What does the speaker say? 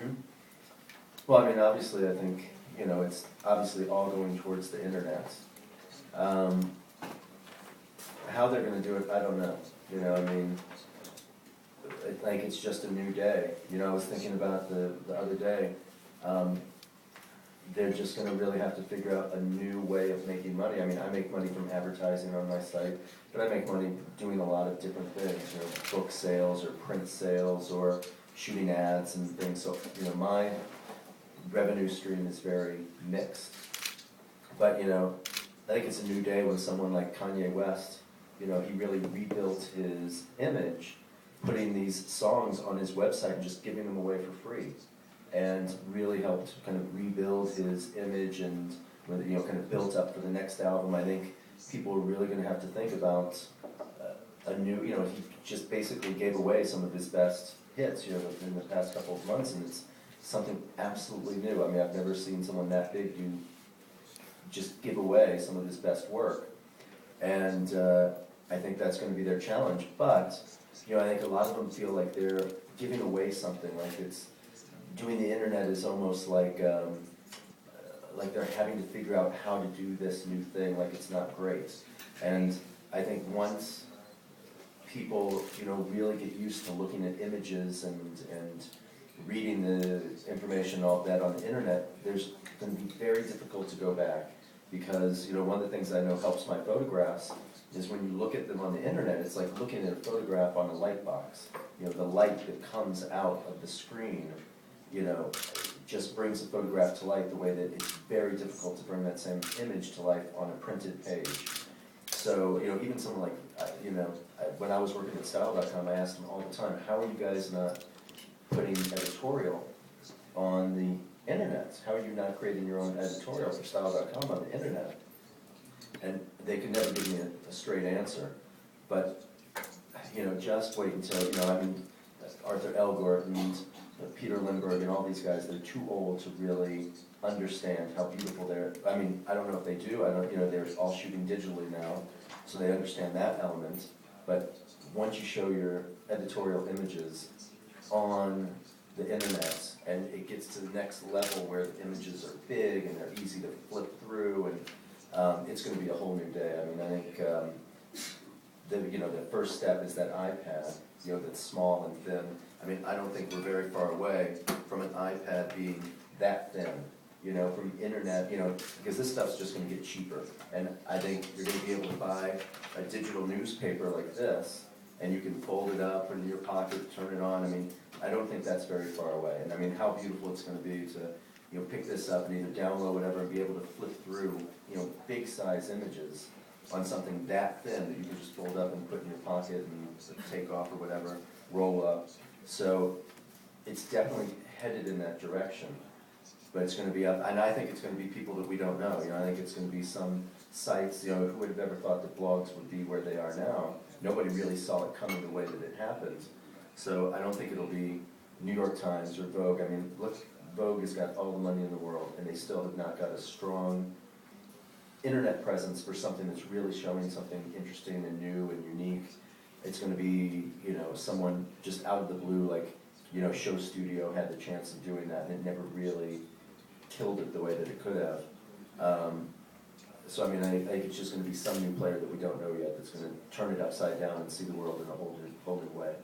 Mm-hmm. Well, I mean, obviously, I think, it's obviously all going towards the internet. How they're gonna do it, I don't know. I mean, I think it's just a new day. I was thinking about the other day, they're just gonna really have to figure out a new way of making money. I mean, I make money from advertising on my site, but I make money doing a lot of different things, book sales or print sales or shooting ads and things. So, my revenue stream is very mixed. But, I think it's a new day when someone like Kanye West, he really rebuilt his image, putting these songs on his website and just giving them away for free, and really helped kind of rebuild his image and, kind of built up for the next album. I think people are really going to have to think about a new, he just basically gave away some of his best hits, in the past couple of months, and it's something absolutely new. I mean, I've never seen someone that big just give away some of his best work. And I think that's going to be their challenge. But, I think a lot of them feel like they're giving away something, like doing the internet is almost like they're having to figure out how to do this new thing, like it's not great. And I think once people, really get used to looking at images and reading the information, all of that on the internet, there's going to be very difficult to go back. Because, one of the things I know helps my photographs is when you look at them on the internet, it's like looking at a photograph on a light box. The light that comes out of the screen, just brings the photograph to life the way that it's very difficult to bring that same image to life on a printed page. So, even someone like, when I was working at Style.com, I asked them all the time, how are you guys not putting editorial on the internet? How are you not creating your own editorial for Style.com on the internet? And they could never give me a straight answer. But, just wait until, Arthur Elgort and Peter Lindbergh and all these guys, they're too old to really understand how beautiful they're. I mean, I don't know if they do. They're all shooting digitally now, so they understand that element. But once you show your editorial images on the internet, and it gets to the next level where the images are big and they're easy to flip through, and it's going to be a whole new day. I mean, I think the first step is that iPad, that's small and thin. I mean, I don't think we're very far away from an iPad being that thin, from the internet, because this stuff's just going to get cheaper. And I think you're going to be able to buy a digital newspaper like this, and you can fold it up, put it in your pocket, turn it on. I mean, I don't think that's very far away. And I mean, how beautiful it's going to be to, pick this up and either download whatever and be able to flip through, big size images on something that thin that you can just fold up and put in your pocket and take off or whatever, roll up. So it's definitely headed in that direction. But it's going to be up, and I think it's going to be people that we don't know. I think it's going to be some sites, who would have ever thought that blogs would be where they are now? Nobody really saw it coming the way that it happened. So I don't think it'll be New York Times or Vogue. I mean, look, Vogue has got all the money in the world, and they still have not got a strong internet presence for something that's really showing something interesting and new and unique. It's going to be, someone just out of the blue, like, Show Studio had the chance of doing that, and it never really killed it the way that it could have. So I mean, I think it's just going to be some new player that we don't know yet that's going to turn it upside down and see the world in a whole new way.